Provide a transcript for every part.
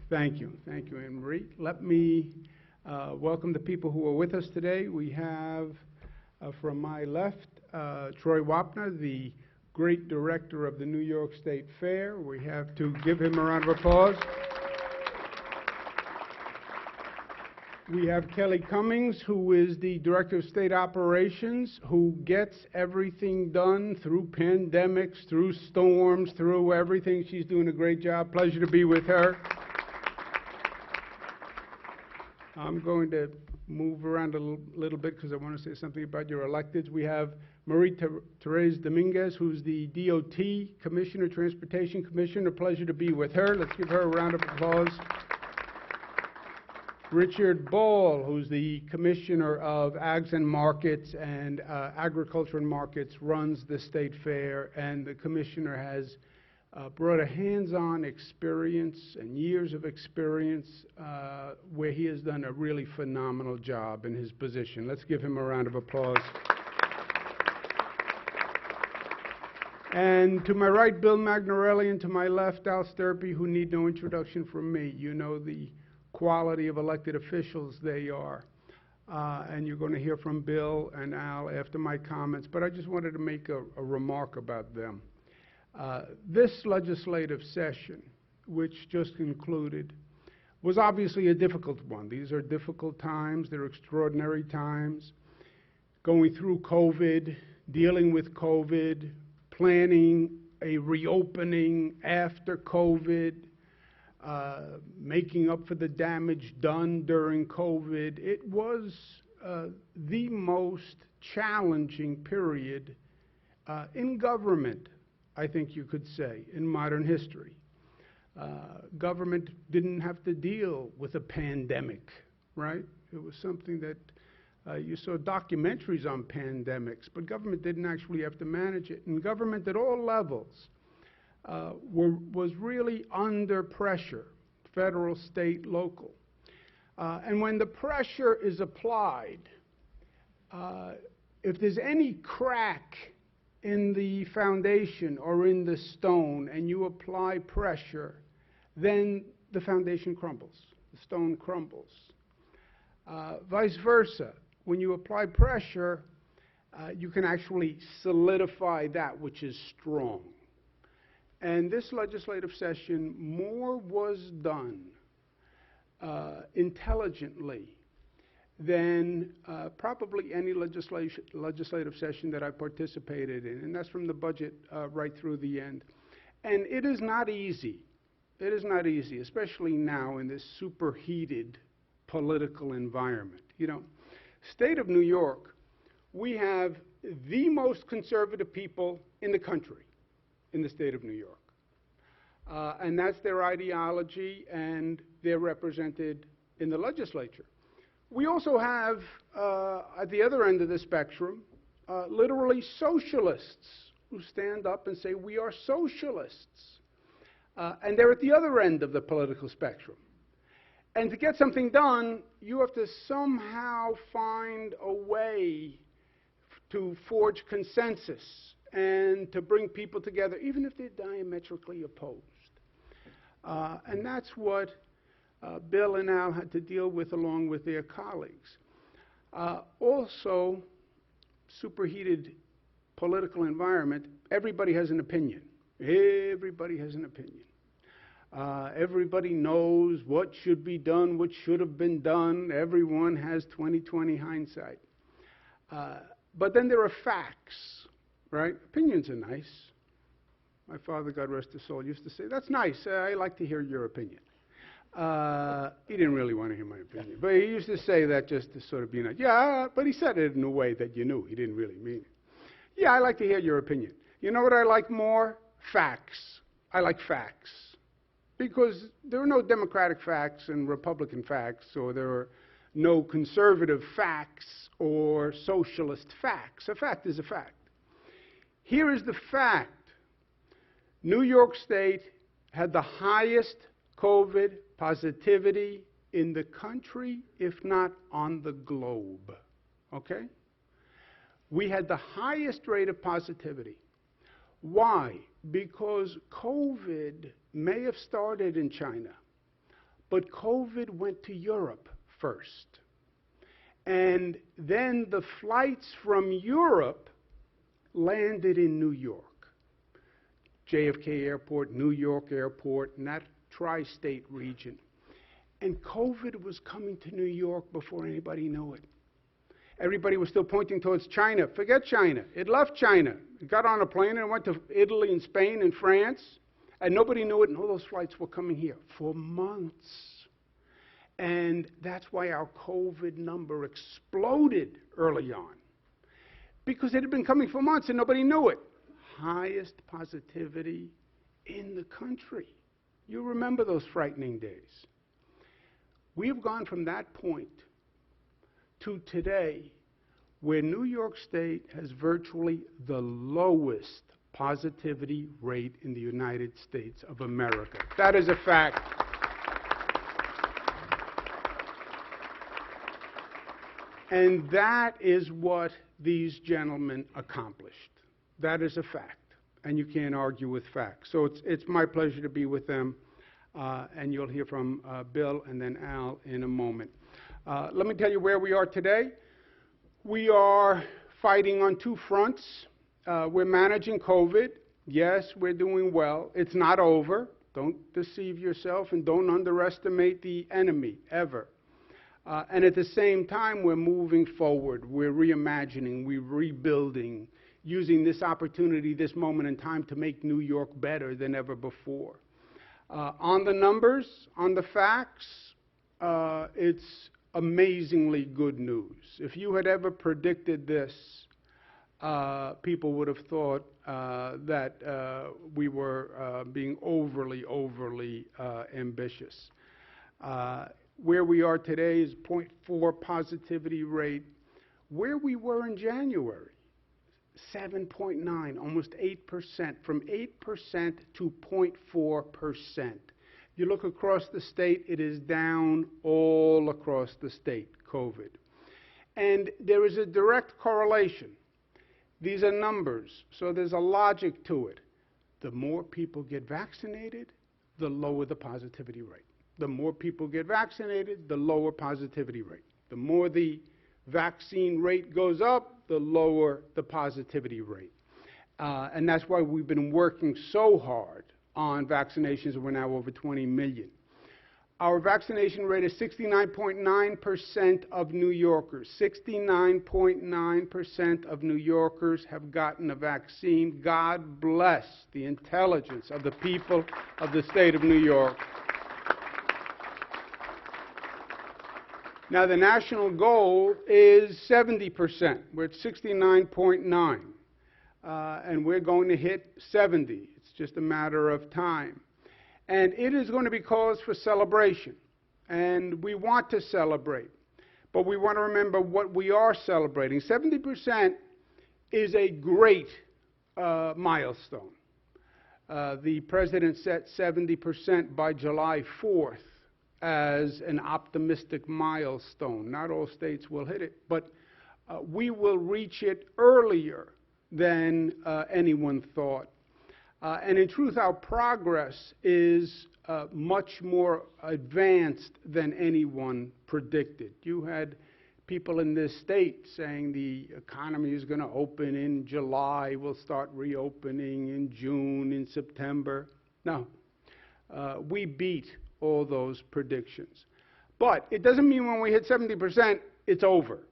Thank you, Anne Marie. Let me welcome the people who are with us today. We have from my left, Troy Wapner, the great director of the New York State Fair. We have to give him a round of applause. We have Kelly Cummings, who is the Director of State Operations, who gets everything done through pandemics, through storms, through everything. She's doing a great job. Pleasure to be with her. I'm going to move around a little bit because I want to say something about your electeds. We have Marie-Therese Dominguez, who's the DOT Commissioner, Transportation Commissioner. Pleasure to be with her. Let's give her a round of applause. Richard Ball, who's the Commissioner of Ags and Markets and Agriculture and Markets, runs the State Fair, and the Commissioner has brought a hands-on experience and years of experience where he has done a really phenomenal job in his position. Let's give him a round of applause. And to my right, Bill Magnarelli, and to my left, Al Sturpey, who need no introduction from me. You know the quality of elected officials they are. And you're going to hear from Bill and Al after my comments, but I just wanted to make a remark about them. This legislative session, which just concluded, was obviously a difficult one. These are difficult times. They're extraordinary times. Going through COVID, dealing with COVID, planning a reopening after COVID, making up for the damage done during COVID. It was the most challenging period in government, I think you could say, in modern history. Government didn't have to deal with a pandemic, right? It was something that you saw documentaries on pandemics, but government didn't actually have to manage it. And government at all levels was really under pressure, federal, state, local. And when the pressure is applied, if there's any crack in the foundation or in the stone and you apply pressure, then the foundation crumbles, the stone crumbles. Vice versa, when you apply pressure, you can actually solidify that which is strong. And this legislative session, more was done intelligently than probably any legislative session that I participated in, and that's from the budget right through the end. And it is not easy. It is not easy, especially now in this superheated political environment. You know, state of New York, we have the most conservative people in the country, in the state of New York. And that's their ideology, and they're represented in the legislature. We also have, at the other end of the spectrum, literally socialists who stand up and say, we are socialists. And they're at the other end of the political spectrum. And to get something done, you have to somehow find a way to forge consensus and to bring people together, even if they're diametrically opposed. And that's what Bill and Al had to deal with along with their colleagues. Also, superheated political environment, everybody has an opinion. Everybody has an opinion. Everybody knows what should be done, what should have been done. Everyone has 20/20 hindsight. But then there are facts, right? Opinions are nice. My father, God rest his soul, used to say, that's nice. I like to hear your opinion. He didn't really want to hear my opinion, but he used to say that just to sort of be nice. Yeah, but he said it in a way that you knew he didn't really mean it. Yeah, I like to hear your opinion. You know what I like more? Facts. I like facts. Because there are no Democratic facts and Republican facts, or there are no conservative facts or socialist facts. A fact is a fact. Here is the fact. New York State had the highest COVID positivity in the country, if not on the globe, okay? We had the highest rate of positivity. Why? Because COVID may have started in China, But COVID went to Europe first. And then the flights from Europe landed in New York. JFK Airport, New York Airport, and that tri-state region. And COVID was coming to New York before anybody knew it. Everybody was still pointing towards China. Forget China. It left China. It got on a plane and went to Italy and Spain and France, and nobody knew it, and all those flights were coming here for months. And that's why our COVID number exploded early on, because it had been coming for months and nobody knew it. Highest positivity in the country. You remember those frightening days. We have gone from that point to today, where New York State has virtually the lowest positivity rate in the United States of America. That is a fact. And that is what these gentlemen accomplished. That is a fact, and you can't argue with facts. So it's my pleasure to be with them, and you'll hear from Bill and then Al in a moment. Let me tell you where we are today. We are fighting on two fronts. We're managing COVID. Yes, we're doing well. It's not over. Don't deceive yourself, and don't underestimate the enemy, ever. And at the same time, we're moving forward. We're reimagining, we're rebuilding, using this opportunity, this moment in time, to make New York better than ever before. On the numbers, on the facts, it's amazingly good news. If you had ever predicted this, people would have thought that we were being overly ambitious. Where we are today is 0.4 positivity rate. Where we were in January, 7.9, almost 8%, from 8% to 0.4%. You look across the state, it is down all across the state, COVID. And there is a direct correlation. These are numbers, so there's a logic to it. The more people get vaccinated, the lower the positivity rate. The more people get vaccinated, the lower positivity rate. The more the vaccine rate goes up, the lower the positivity rate. And that's why we've been working so hard on vaccinations, and we're now over 20 million. Our vaccination rate is 69.9% of New Yorkers. 69.9% of New Yorkers have gotten a vaccine. God bless the intelligence of the people of the state of New York. Now, the national goal is 70%. We're at 69.9, and we're going to hit 70. It's just a matter of time. And it is going to be cause for celebration, and we want to celebrate. But we want to remember what we are celebrating. 70% is a great milestone. The president set 70% by July 4th. As an optimistic milestone. Not all states will hit it, but we will reach it earlier than anyone thought. And in truth, our progress is much more advanced than anyone predicted. You had people in this state saying the economy is going to open in July, we'll start reopening in June, in September. No, we beat all those predictions. But it doesn't mean when we hit 70%, it's over.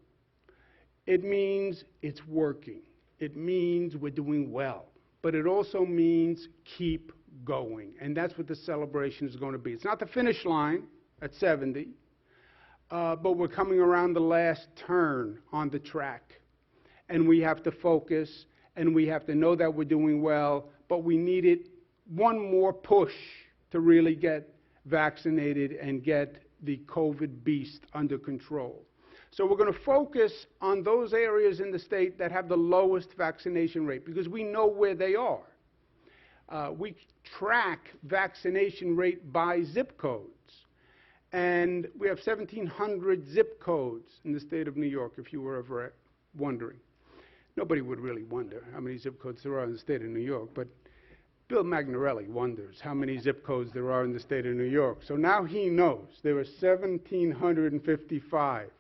It means it's working. It means we're doing well. But it also means keep going. And that's what the celebration is going to be. It's not the finish line at 70, but we're coming around the last turn on the track. And we have to focus, and we have to know that we're doing well, but we needed one more push to really get vaccinated and get the COVID beast under control. So we're going to focus on those areas in the state that have the lowest vaccination rate, because we know where they are. We track vaccination rate by zip codes, and we have 1,700 zip codes in the state of New York, if you were ever wondering. Nobody would really wonder how many zip codes there are in the state of New York, but Bill Magnarelli wonders how many zip codes there are in the state of New York. So now he knows there are 1,755.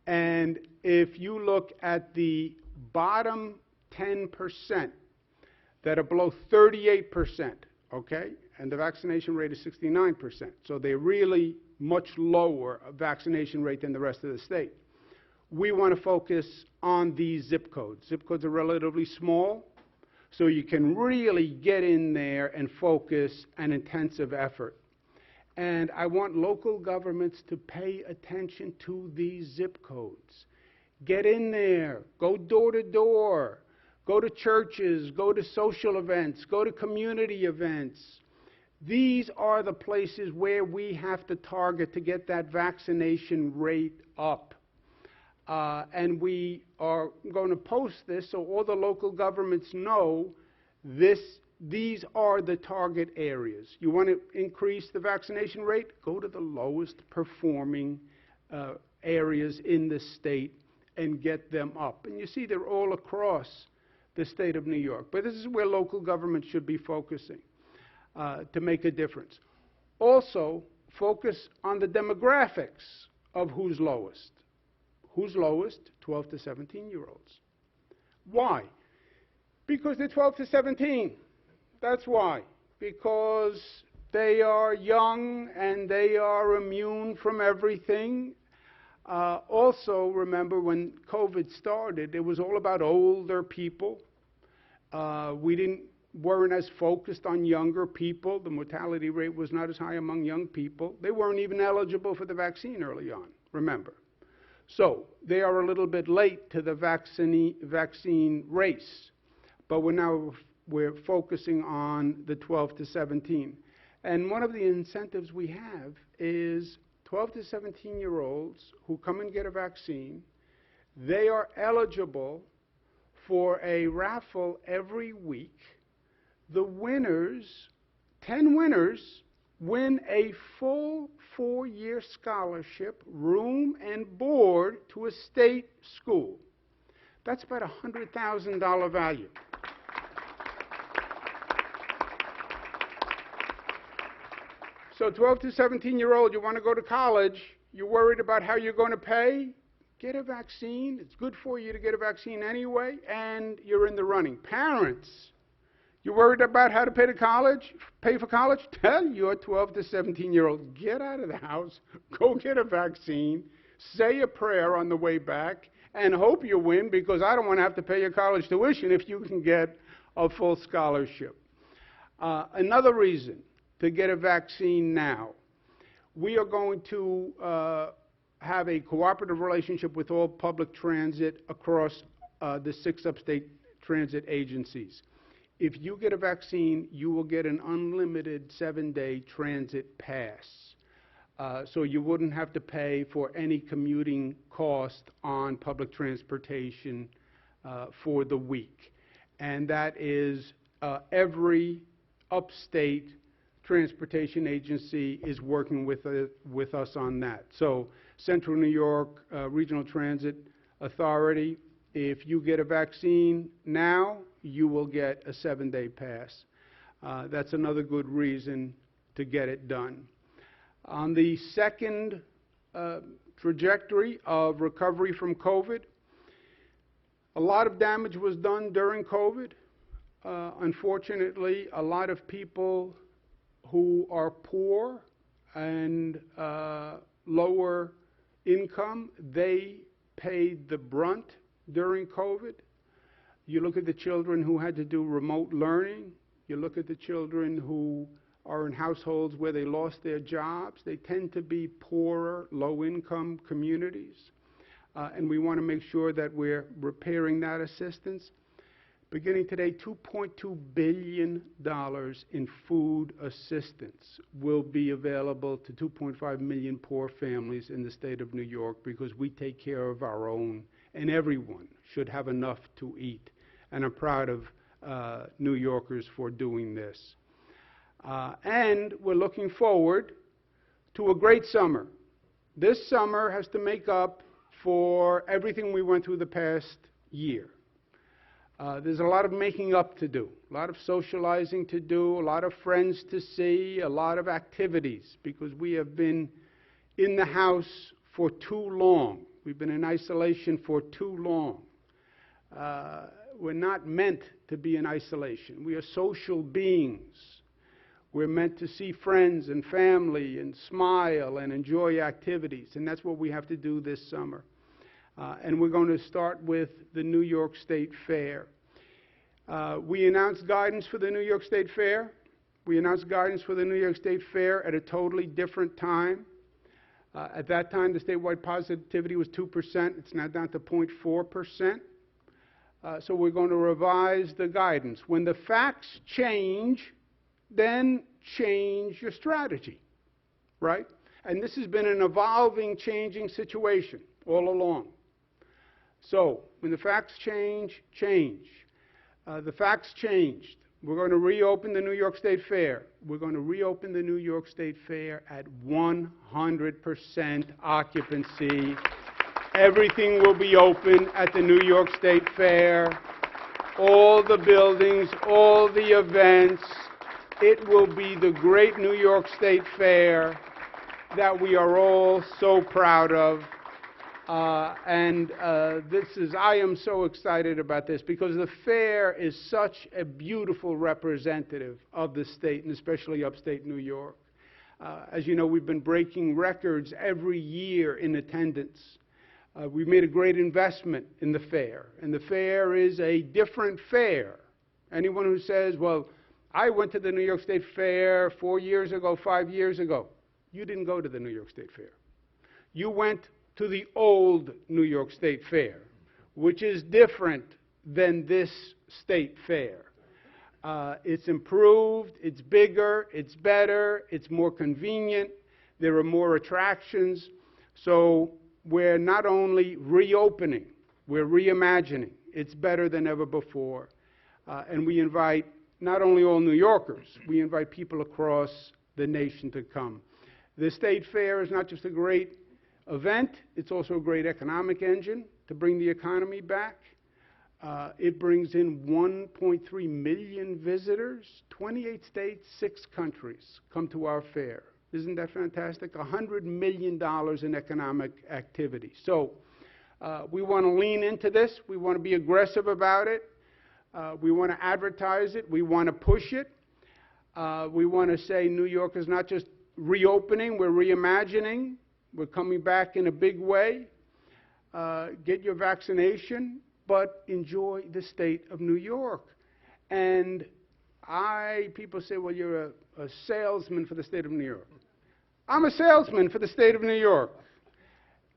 And if you look at the bottom 10% that are below 38%, okay, and the vaccination rate is 69%, so they're really much lower vaccination rate than the rest of the state. We want to focus on these zip codes. Zip codes are relatively small, so you can really get in there and focus an intensive effort. And I want local governments to pay attention to these zip codes. Get in there, go door to door, go to churches, go to social events, go to community events. These are the places where we have to target to get that vaccination rate up. And we are going to post this so all the local governments know these are the target areas. You want to increase the vaccination rate? Go to the lowest performing areas in the state and get them up. And you see they're all across the state of New York. But this is where local government should be focusing to make a difference. Also, focus on the demographics of who's lowest. Who's lowest? 12 to 17-year-olds. Why? Because they're 12 to 17. That's why. Because they are young and they are immune from everything. Also, remember when COVID started, it was all about older people. We weren't as focused on younger people. The mortality rate was not as high among young people. They weren't even eligible for the vaccine early on, remember. So they are a little bit late to the vaccine race, but we're focusing on the 12 to 17. And one of the incentives we have is 12 to 17-year-olds who come and get a vaccine. They are eligible for a raffle every week. The winners, 10 winners, win a full 4-year scholarship, room and board to a state school. That's about $100,000 value. So 12 to 17-year-old, you want to go to college, you're worried about how you're going to pay? Get a vaccine. It's good for you to get a vaccine anyway, and you're in the running. Parents, you're worried about how to pay for college? Tell your 12 to 17-year-old, get out of the house, go get a vaccine, say a prayer on the way back, and hope you win, because I don't want to have to pay your college tuition if you can get a full scholarship. Another reason to get a vaccine now, we are going to have a cooperative relationship with all public transit across the 6 upstate transit agencies. If you get a vaccine, you will get an unlimited 7-day transit pass. So you wouldn't have to pay for any commuting cost on public transportation for the week. And that is every upstate transportation agency is working with us on that. So Central New York Regional Transit Authority, if you get a vaccine now, you will get a 7-day pass. That's another good reason to get it done. On the second trajectory of recovery from COVID, a lot of damage was done during COVID. Unfortunately, a lot of people who are poor and lower income, they paid the brunt during COVID. You look at the children who had to do remote learning. You look at the children who are in households where they lost their jobs. They tend to be poorer, low-income communities. And we want to make sure that we're repairing that assistance. Beginning today, $2.2 billion in food assistance will be available to 2.5 million poor families in the state of New York, because we take care of our own, and everyone should have enough to eat. And I'm proud of New Yorkers for doing this. And we're looking forward to a great summer. This summer has to make up for everything we went through the past year. There's a lot of making up to do, a lot of socializing to do, a lot of friends to see, a lot of activities, because we have been in the house for too long. We've been in isolation for too long. We're not meant to be in isolation. We are social beings. We're meant to see friends and family and smile and enjoy activities, and that's what we have to do this summer. And we're going to start with the New York State Fair. We announced guidance for the New York State Fair. We announced guidance for the New York State Fair at a totally different time. At that time, the statewide positivity was 2%. It's now down to 0.4%. So we're going to revise the guidance. When the facts change, then change your strategy, right? And this has been an evolving, changing situation all along. So when the facts change, change. The facts changed. We're going to reopen the New York State Fair. We're going to reopen the New York State Fair at 100% occupancy. Everything will be open at the New York State Fair. All the buildings, all the events. It will be the great New York State Fair that we are all so proud of. I am so excited about this because the fair is such a beautiful representative of the state, and especially upstate New York. As you know, we've been breaking records every year in attendance. We've made a great investment in the fair, and the fair is a different fair. Anyone who says, well, I went to the New York State Fair 4 years ago, 5 years ago, you didn't go to the New York State Fair. You went to the old New York State Fair, which is different than this state fair. It's improved, it's bigger, it's better, it's more convenient, there are more attractions. So we're not only reopening, we're reimagining. It's better than ever before. And we invite not only all New Yorkers, we invite people across the nation to come. The state fair is not just a great event, it's also a great economic engine to bring the economy back. It brings in 1.3 million visitors, 28 states, 6 countries come to our fair. Isn't that fantastic? $100 million in economic activity. So we want to lean into this. We want to be aggressive about it. We want to advertise it. We want to push it. We want to say New York is not just reopening, we're reimagining. We're coming back in a big way. Get your vaccination, but enjoy the state of New York. And people say, well, you're a salesman for the state of New York. I'm a salesman for the state of New York.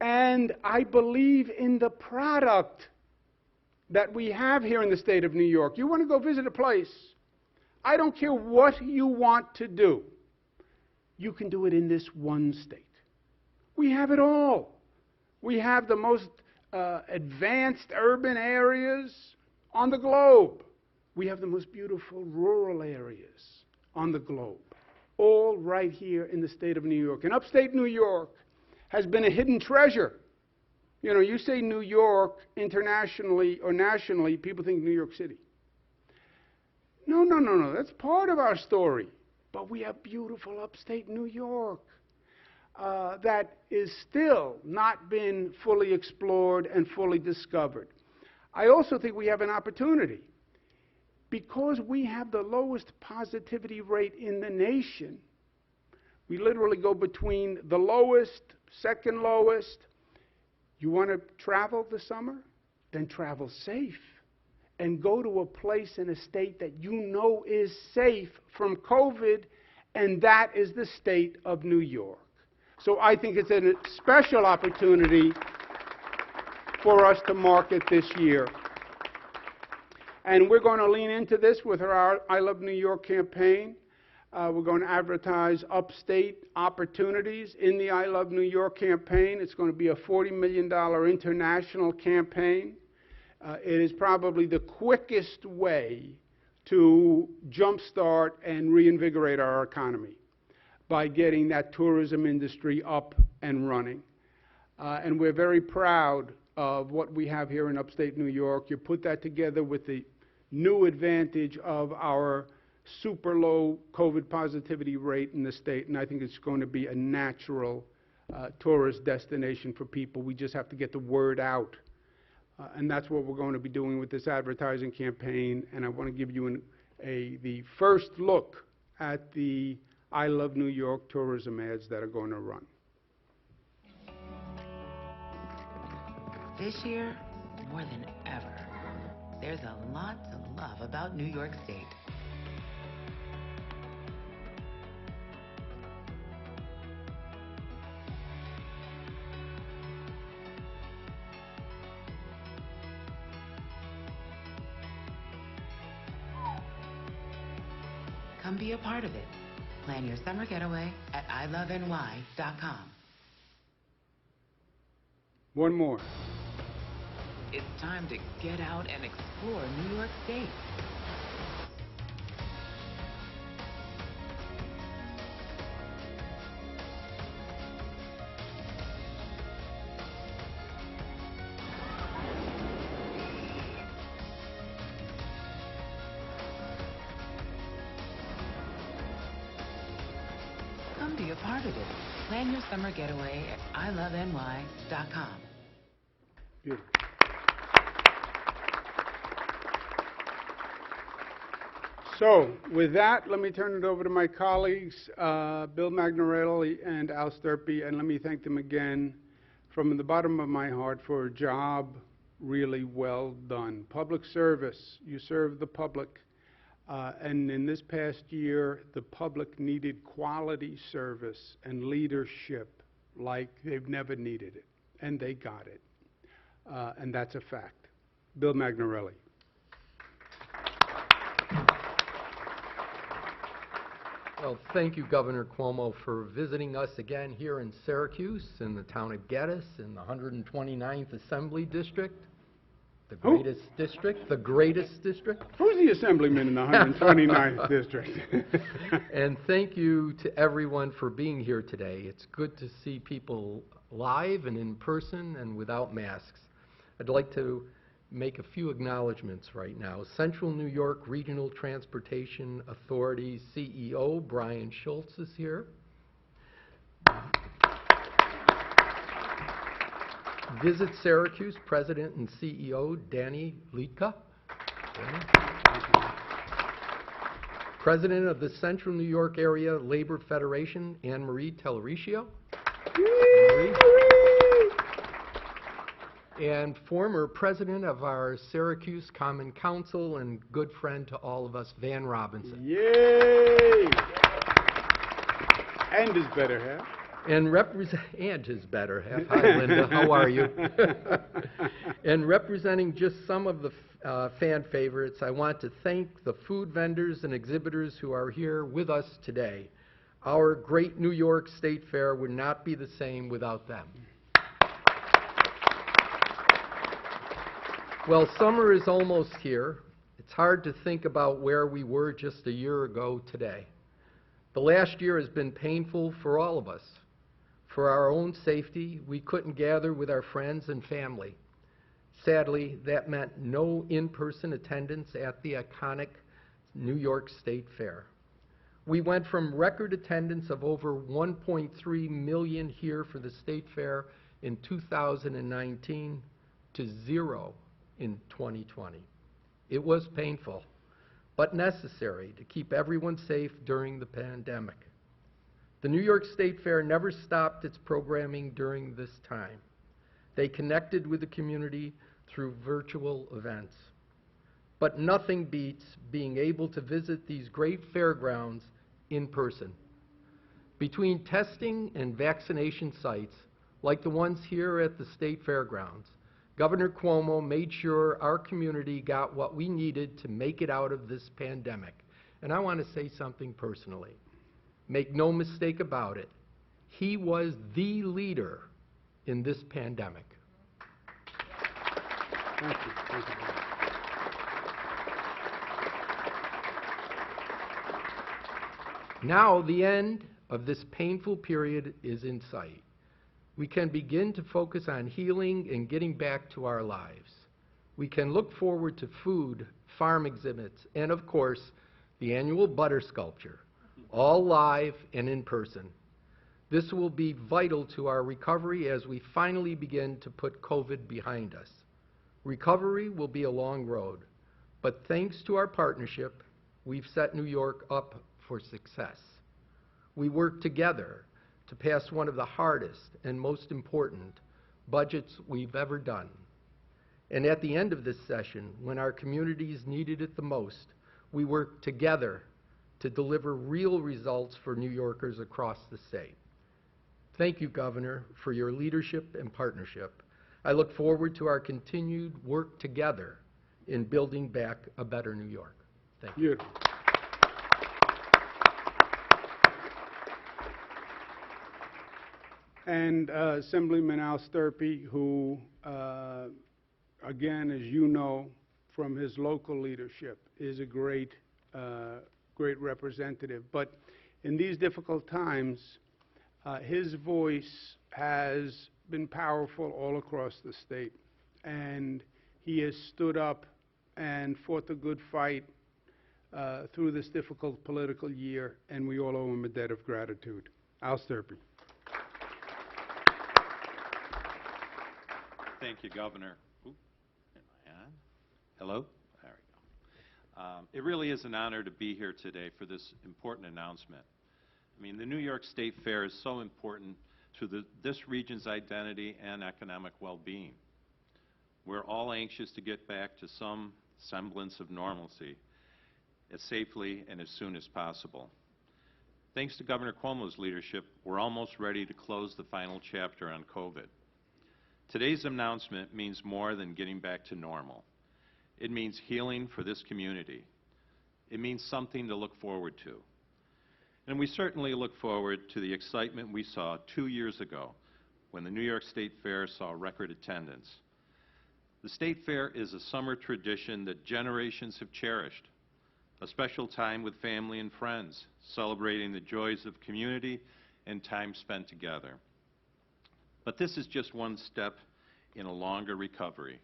And I believe in the product that we have here in the state of New York. You want to go visit a place, I don't care what you want to do. You can do it in this one state. We have it all. We have the most advanced urban areas on the globe. We have the most beautiful rural areas on the globe, all right here in the state of New York. And upstate New York has been a hidden treasure. You know, you say New York internationally or nationally, people think New York City. No. That's part of our story. But we have beautiful upstate New York. That is still not been fully explored and fully discovered. I also think we have an opportunity. Because we have the lowest positivity rate in the nation, we literally go between the lowest, second lowest. You want to travel this summer? Then travel safe. And go to a place in a state that you know is safe from COVID, and that is the state of New York. So I think it's a special opportunity for us to market this year. And we're going to lean into this with our I Love New York campaign. We're going to advertise upstate opportunities in the I Love New York campaign. It's going to be a $40 million international campaign. It is probably the quickest way to jumpstart and reinvigorate our economy by getting that tourism industry up and running. And we're very proud of what we have here in upstate New York. You put that together with the new advantage of our super low COVID positivity rate in the state, and I think it's going to be a natural tourist destination for people. We just have to get the word out. And that's what we're going to be doing with this advertising campaign. And I want to give you the first look at the I Love New York tourism ads that are going to run. This year, more than ever, there's a lot to love about New York State. Come be a part of it. Plan your summer getaway at iloveny.com. One more. It's time to get out and explore New York State. Come be a part of it. Plan your summer getaway at iloveny.com. Beautiful. So, with that, let me turn it over to my colleagues, Bill Magnarelli and Al Sturpey, and let me thank them again from the bottom of my heart for a job really well done. Public service, you serve the public, and in this past year, the public needed quality service and leadership like they've never needed it, and they got it, and that's a fact. Bill Magnarelli. Well, thank you, Governor Cuomo, for visiting us again here in Syracuse, in the town of Geddes, in the 129th Assembly District, the greatest district, the greatest district. Who's the assemblyman in the 129th district? And thank you to everyone for being here today. It's good to see people live and in person and without masks. I'd like to make a few acknowledgments right now. Central New York Regional Transportation Authority CEO Brian Schultz is here. Visit Syracuse President and CEO Danny Liedtke. President of the Central New York Area Labor Federation, Anne Marie Tellericio. And former president of our Syracuse Common Council and good friend to all of us, Van Robinson. Yay! And his better half. And his better half. Hi, Linda. How are you? And representing just some of the fan favorites, I want to thank the food vendors and exhibitors who are here with us today. Our great New York State Fair would not be the same without them. Well, summer is almost here. It's hard to think about where we were just a year ago today. The last year has been painful for all of us. For our own safety, we couldn't gather with our friends and family. Sadly, that meant no in-person attendance at the iconic New York State Fair. We went from record attendance of over 1.3 million here for the State Fair in 2019 to 0 in 2020. It was painful, but necessary to keep everyone safe during the pandemic. The New York State Fair never stopped its programming during this time. They connected with the community through virtual events. But nothing beats being able to visit these great fairgrounds in person. Between testing and vaccination sites, like the ones here at the State Fairgrounds, Governor Cuomo made sure our community got what we needed to make it out of this pandemic. And I want to say something personally. Make no mistake about it, he was the leader in this pandemic. Thank you. Thank you. Now the end of this painful period is in sight. We can begin to focus on healing and getting back to our lives. We can look forward to food, farm exhibits, and of course, the annual butter sculpture, all live and in person. This will be vital to our recovery as we finally begin to put COVID behind us. Recovery will be a long road, but thanks to our partnership, we've set New York up for success. We worked together to pass one of the hardest and most important budgets we've ever done. And at the end of this session, when our communities needed it the most, we worked together to deliver real results for New Yorkers across the state. Thank you, Governor, for your leadership and partnership. I look forward to our continued work together in building back a better New York. Thank you. Beautiful. And Assemblyman Al Sturpey, who, again, as you know, from his local leadership, is a great representative. But in these difficult times, his voice has been powerful all across the state. And he has stood up and fought the good fight through this difficult political year, and we all owe him a debt of gratitude. Al Sturpey. Thank you, Governor. Ooh, am I on? Hello? There we go. It really is an honor to be here today for this important announcement. I mean, the New York State Fair is so important to this region's identity and economic well-being. We're all anxious to get back to some semblance of normalcy as safely and as soon as possible. Thanks to Governor Cuomo's leadership, we're almost ready to close the final chapter on COVID. Today's announcement means more than getting back to normal. It means healing for this community. It means something to look forward to. And we certainly look forward to the excitement we saw 2 years ago when the New York State Fair saw record attendance. The State Fair is a summer tradition that generations have cherished, a special time with family and friends, celebrating the joys of community and time spent together. But this is just one step in a longer recovery.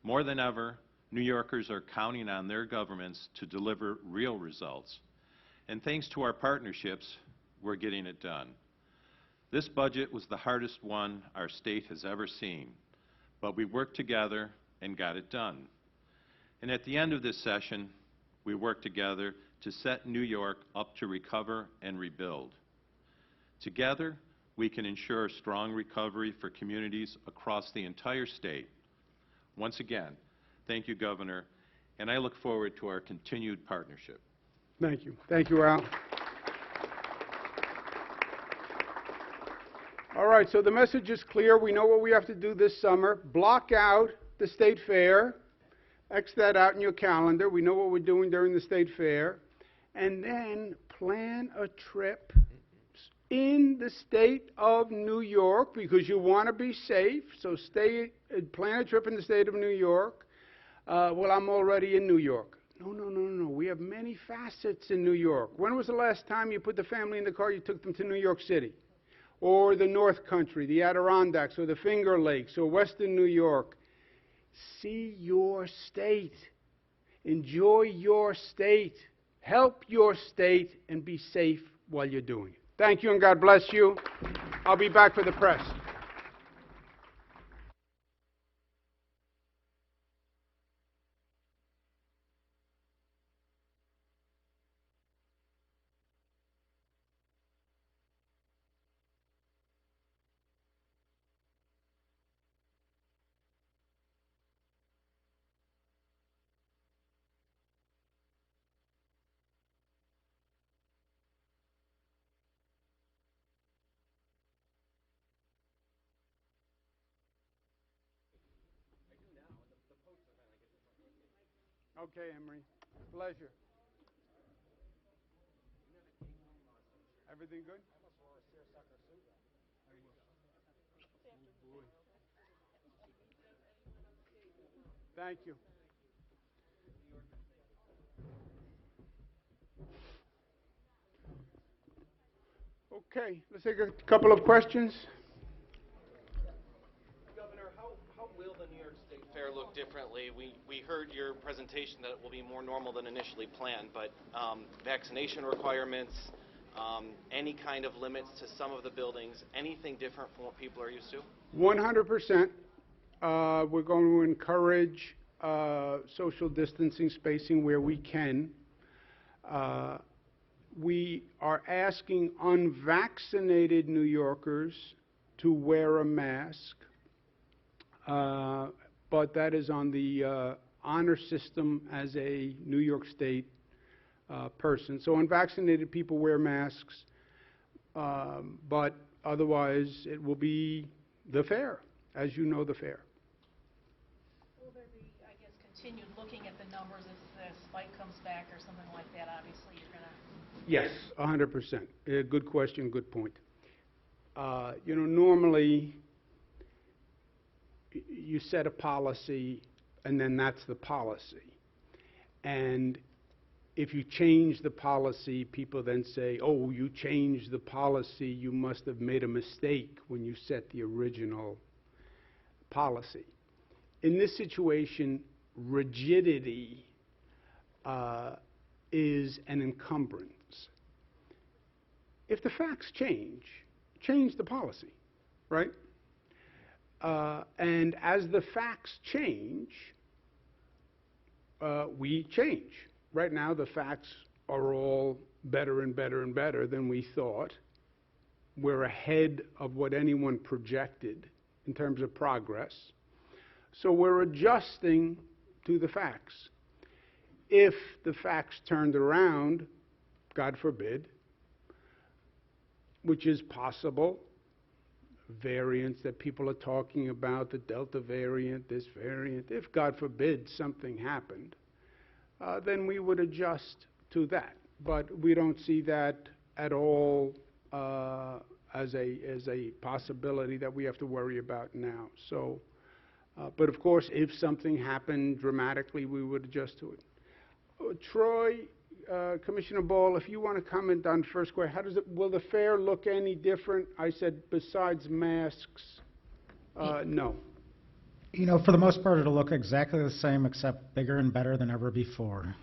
More than ever, New Yorkers are counting on their governments to deliver real results. And thanks to our partnerships, we're getting it done. This budget was the hardest one our state has ever seen, but we worked together and got it done. And at the end of this session, we worked together to set New York up to recover and rebuild. Together, we can ensure strong recovery for communities across the entire state. Once again, thank you, Governor, and I look forward to our continued partnership. Thank you. Thank you, Al. All right, so the message is clear. We know what we have to do this summer. Block out the State Fair. X that out in your calendar. We know what we're doing during the State Fair. And then plan a trip in the state of New York, because you want to be safe. So plan a trip in the state of New York. Well, I'm already in New York. No. We have many facets in New York. When was the last time you put the family in the car, you took them to New York City? Or the North Country, the Adirondacks, or the Finger Lakes, or Western New York? See your state. Enjoy your state. Help your state, and be safe while you're doing it. Thank you, and God bless you. I'll be back for the press. Okay, Emery. Pleasure. Everything good? Thank you. Okay, let's take a couple of questions. Governor, how will the New York State Fair look differently. We heard your presentation that it will be more normal than initially planned, but vaccination requirements, any kind of limits to some of the buildings, anything different from what people are used to? 100%. We're going to encourage social distancing, spacing where we can. We are asking unvaccinated New Yorkers to wear a mask, but that is on the honor system as a New York State person. So unvaccinated people wear masks, but otherwise it will be the fair, as you know the fair. Will there be, I guess, continued looking at the numbers if the spike comes back or something like that? Obviously, you're going to... Yes, 100%. Good question, good point. You know, normally you set a policy and then that's the policy. And if you change the policy, people then say, oh, you changed the policy, you must have made a mistake when you set the original policy. In this situation, rigidity is an encumbrance. If the facts change the policy, right? And as the facts change, we change. Right now, the facts are all better and better and better than we thought. We're ahead of what anyone projected in terms of progress. So we're adjusting to the facts. If the facts turned around, God forbid, which is possible, variants that people are talking about, the Delta variant, this variant, if God forbid something happened, then we would adjust to that. But we don't see that at all as a possibility that we have to worry about now. So, but of course, if something happened dramatically, we would adjust to it. Troy, Commissioner Ball, if you want to comment on first question, how does it, will the fair look any different? I said besides masks, no. You know, for the most part, it'll look exactly the same, except bigger and better than ever before.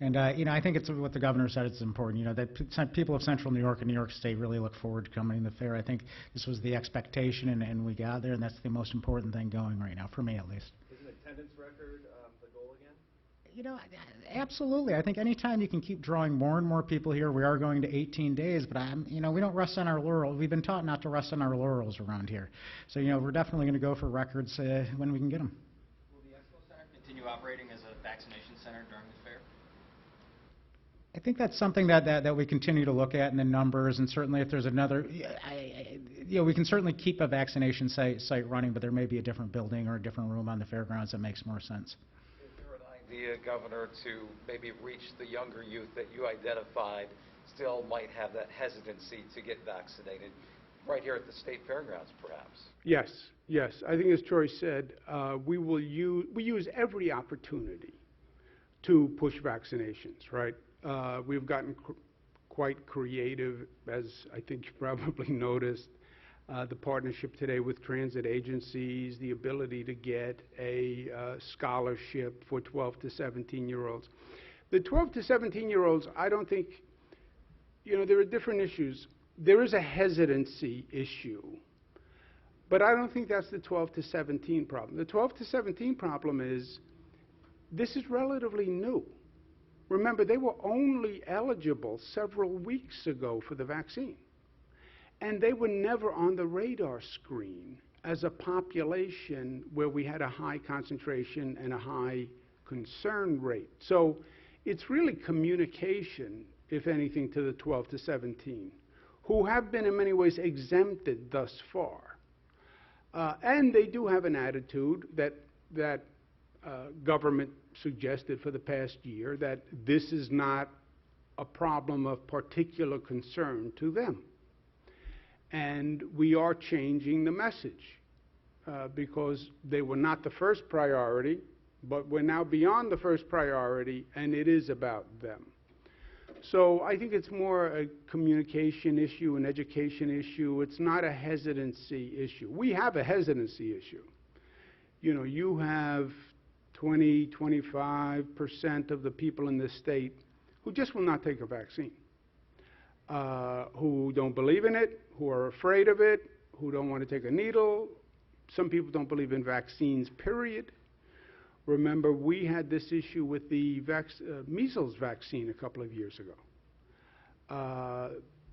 And, you know, I think it's what the governor said, it's important, you know, that people of Central New York and New York State really look forward to coming to the fair. I think this was the expectation, and we got there, and that's the most important thing going right now, for me at least. Is an attendance record the goal again? You know, absolutely. I think anytime you can keep drawing more and more people here, we are going to 18 days, but you know, we don't rest on our laurels. We've been taught not to rest on our laurels around here. So, you know, we're definitely going to go for records when we can get them. Will the Expo Center continue operating as a vaccination center during the fair? I think that's something that we continue to look at in the numbers, and certainly if there's another, you know, we can certainly keep a vaccination site running, but there may be a different building or a different room on the fairgrounds that makes more sense. Idea, Governor, to maybe reach the younger youth that you identified still might have that hesitancy to get vaccinated right here at the State Fairgrounds, perhaps? Yes, yes. I think as Troy said, we use every opportunity to push vaccinations, right? We've gotten quite creative, as I think you probably noticed. The partnership today with transit agencies, the ability to get a scholarship for 12 to 17-year-olds. The 12 to 17-year-olds, I don't think, you know, there are different issues. There is a hesitancy issue, but I don't think that's the 12 to 17 problem. The 12 to 17 problem is this is relatively new. Remember, they were only eligible several weeks ago for the vaccine. And they were never on the radar screen as a population where we had a high concentration and a high concern rate. So it's really communication, if anything, to the 12 to 17, who have been in many ways exempted thus far. And they do have an attitude that government suggested for the past year, that this is not a problem of particular concern to them. And we are changing the message because they were not the first priority, but we're now beyond the first priority, and it is about them. So I think it's more a communication issue, an education issue. It's not a hesitancy issue. We have a hesitancy issue. You know, you have 25% of the people in this state who just will not take a vaccine, who don't believe in it, who are afraid of it, who don't want to take a needle. Some people don't believe in vaccines, period. Remember, we had this issue with the measles vaccine a couple of years ago.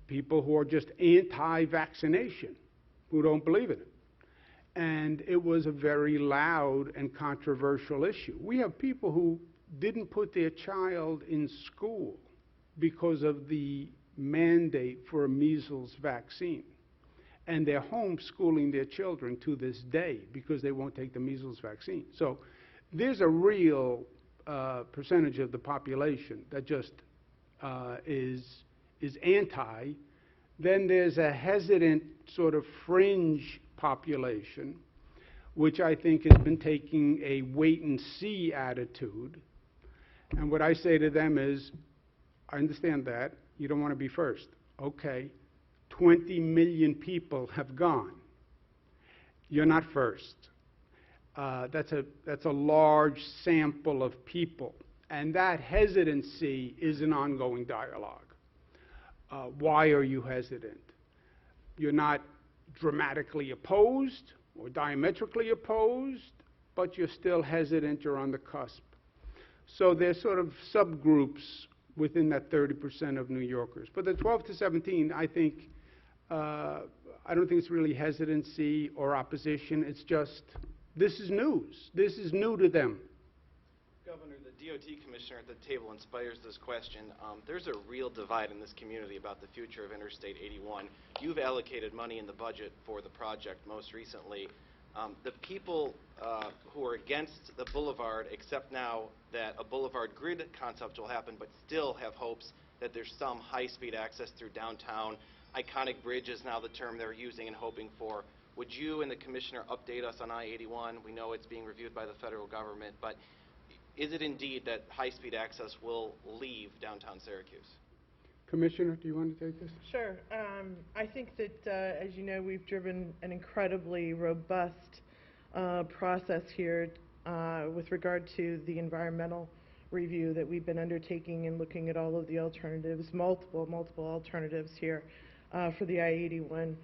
People who are just anti-vaccination, who don't believe in it. And it was a very loud and controversial issue. We have people who didn't put their child in school because of the mandate for a measles vaccine. And they're homeschooling their children to this day because they won't take the measles vaccine. So there's a real percentage of the population that just is anti. Then there's a hesitant sort of fringe population, which I think has been taking a wait-and-see attitude. And what I say to them is, I understand that. You don't want to be first. Okay. 20 million people have gone. You're not first. That's a large sample of people. And that hesitancy is an ongoing dialogue. Why are you hesitant? You're not dramatically opposed or diametrically opposed, but you're still hesitant, you're on the cusp. So there's sort of subgroups within that 30% of New Yorkers. But the 12 to 17, I think, I don't think it's really hesitancy or opposition. It's just, this is news. This is new to them. Governor, the DOT commissioner at the table inspires this question. There's a real divide in this community about the future of Interstate 81. You've allocated money in the budget for the project most recently. The people who are against the boulevard accept now that a boulevard grid concept will happen, but still have hopes that there's some high-speed access through downtown. Iconic bridge is now the term they're using and hoping for. Would you and the commissioner update us on I-81? We know it's being reviewed by the federal government, but is it indeed that high-speed access will leave downtown Syracuse? Commissioner, do you want to take this? Sure. I think that, as you know, we've driven an incredibly robust process here with regard to the environmental review that we've been undertaking and looking at all of the alternatives, multiple alternatives here for the I-81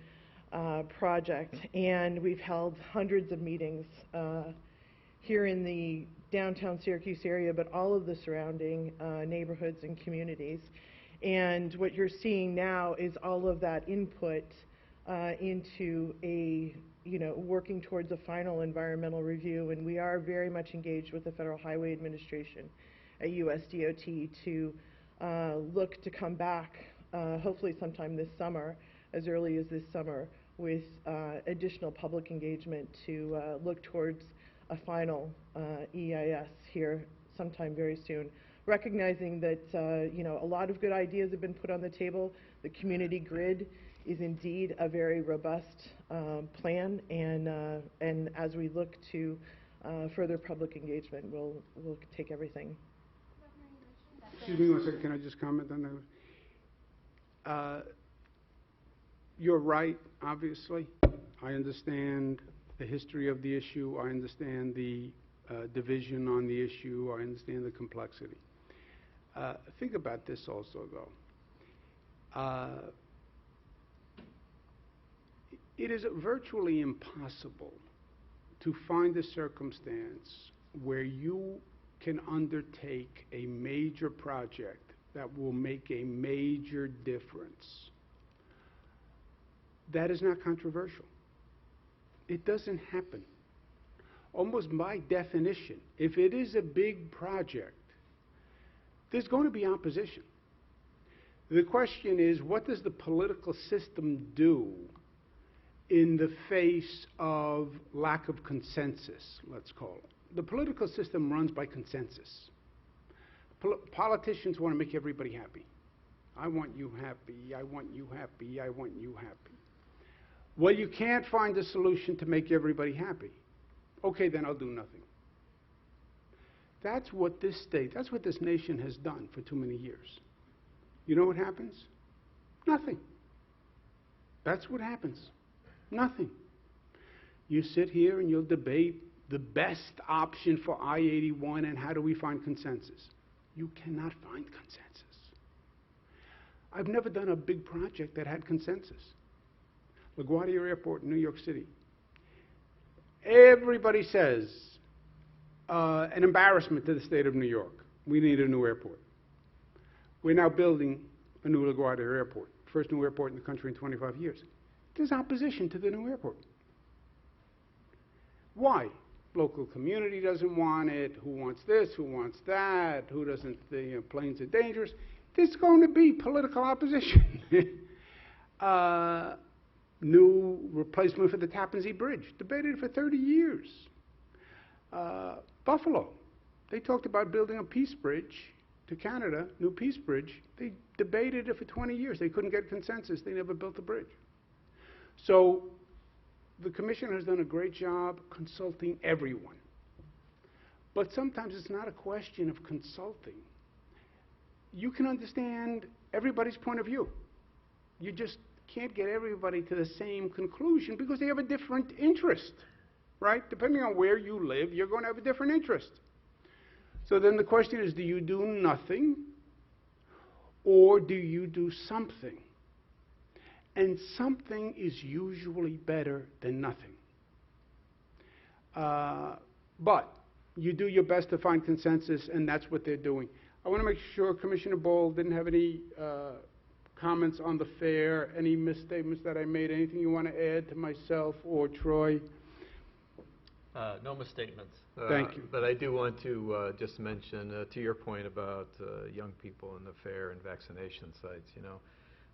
project. And we've held hundreds of meetings here in the downtown Syracuse area, but all of the surrounding neighborhoods and communities. And what you're seeing now is all of that input into a, working towards a final environmental review. And we are very much engaged with the Federal Highway Administration at USDOT to look to come back, hopefully sometime this summer, as early as this summer, with additional public engagement to look towards a final EIS here sometime very soon. Recognizing that a lot of good ideas have been put on the table. The community grid is indeed a very robust plan, and as we look to further public engagement, we'll take everything. Excuse me 1 second, can I just comment on that? You're right, obviously. I understand the history of the issue. I understand the division on the issue. I understand the complexity. Think about this also, though. It is virtually impossible to find a circumstance where you can undertake a major project that will make a major difference. That is not controversial. It doesn't happen. Almost by definition, if it is a big project, there's going to be opposition. The question is, what does the political system do in the face of lack of consensus, let's call it? The political system runs by consensus. Politicians want to make everybody happy. I want you happy, I want you happy, I want you happy. Well, you can't find a solution to make everybody happy. Okay, then I'll do nothing. That's what this state, that's what this nation has done for too many years. You know what happens? Nothing. That's what happens. Nothing. You sit here and you'll debate the best option for I-81 and how do we find consensus? You cannot find consensus. I've never done a big project that had consensus. LaGuardia Airport in New York City. Everybody says, an embarrassment to the state of New York. We need a new airport. We're now building a new LaGuardia Airport, first new airport in the country in 25 years. There's opposition to the new airport. Why? Local community doesn't want it. Who wants this? Who wants that? Who doesn't? The planes are dangerous. There's going to be political opposition. New replacement for the Tappan Zee Bridge, debated for 30 years. Buffalo, they talked about building a peace bridge to Canada, new peace bridge. They debated it for 20 years. They couldn't get consensus. They never built the bridge. So the commission has done a great job consulting everyone. But sometimes it's not a question of consulting. You can understand everybody's point of view. You just can't get everybody to the same conclusion because they have a different interest, right? Depending on where you live, you're going to have a different interest. So then the question is, do you do nothing or do you do something? And something is usually better than nothing. But you do your best to find consensus, and that's what they're doing. I want to make sure Commissioner Ball didn't have any comments on the fair, any misstatements that I made, anything you want to add to myself or Troy? No misstatements. Thank you. But I do want to just mention, to your point about young people in the fair and vaccination sites, you know,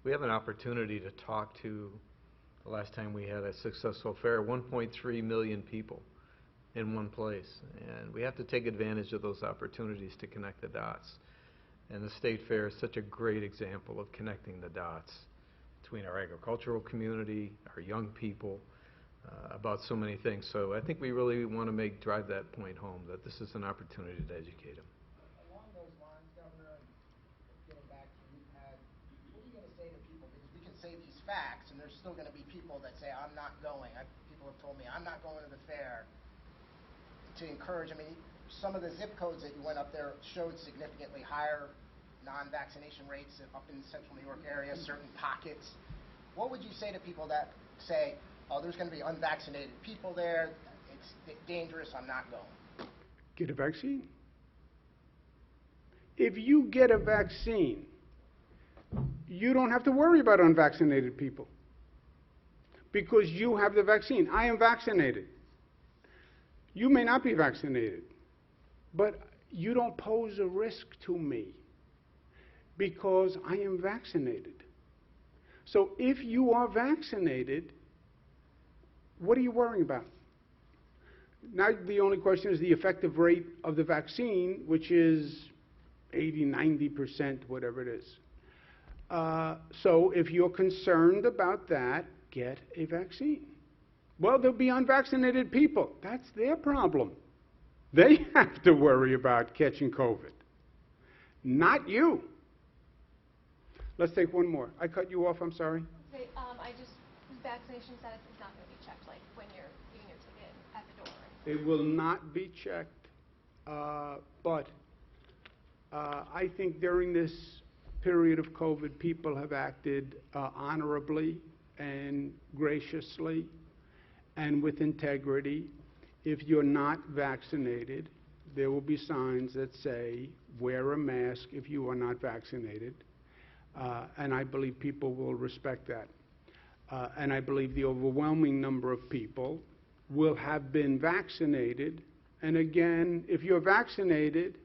we have an opportunity to talk to, the last time we had a successful fair, 1.3 million people in one place. And we have to take advantage of those opportunities to connect the dots. And the State Fair is such a great example of connecting the dots between our agricultural community, our young people, about so many things. So I think we really want to drive that point home, that this is an opportunity to educate them. Along those lines, Governor, getting back to you, Pat, what are you going to say to people? Because we can say these facts, and there's still going to be people that say, I'm not going. People have told me, I'm not going to the fair. To encourage, I mean, some of the zip codes that you went up there showed significantly higher non-vaccination rates up in the central New York area, certain pockets. What would you say to people that say, oh, there's going to be unvaccinated people there, it's dangerous, I'm not going? Get a vaccine. If you get a vaccine, you don't have to worry about unvaccinated people because you have the vaccine. I am vaccinated. You may not be vaccinated, but you don't pose a risk to me because I am vaccinated. So if you are vaccinated, what are you worrying about? Now the only question is the effective rate of the vaccine, which is 80, 90%, whatever it is. So if you're concerned about that, get a vaccine. Well, there'll be unvaccinated people. That's their problem. They have to worry about catching COVID, not you. Let's take one more. I cut you off, I'm sorry. Okay, vaccination status is not going to be checked, like when you're getting your ticket at the door. It will not be checked, but I think during this period of COVID, people have acted honorably and graciously and with integrity. If you're not vaccinated, there will be signs that say, wear a mask if you are not vaccinated. And I believe people will respect that. And I believe the overwhelming number of people will have been vaccinated. And again, if you're vaccinated,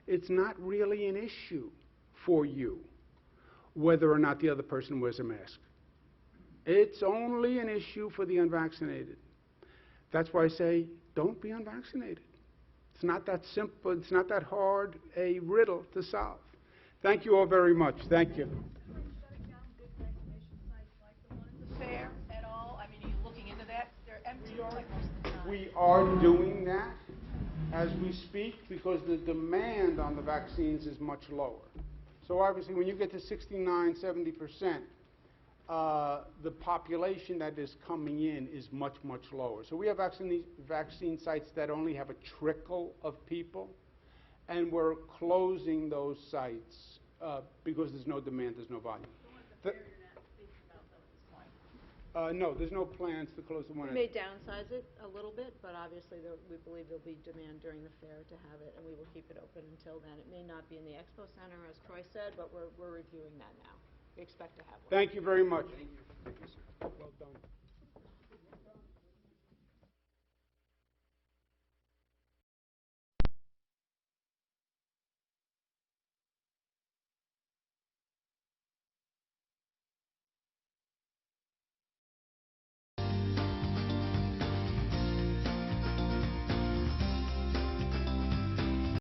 it's not really an issue for you whether or not the other person wears a mask. It's only an issue for the unvaccinated. That's why I say, don't be unvaccinated. It's not that simple, it's not that hard a riddle to solve. Thank you all very much. Thank you. Shutting down big vaccination sites like the one at the fair at all? I mean, are you looking into that? They're empty like most of the time. We are doing that as we speak because the demand on the vaccines is much lower. So obviously when you get to 69, 70%, the population that is coming in is much, much lower. So we have vaccine sites that only have a trickle of people, and we're closing those sites because there's no demand, there's no volume. No, there's no plans to close the one. We may downsize it a little bit, but obviously we believe there'll be demand during the fair to have it, and we will keep it open until then. It may not be in the expo center, as Troy said, but we're reviewing that now. We expect to have one. Thank you very much. Thank you. Well done.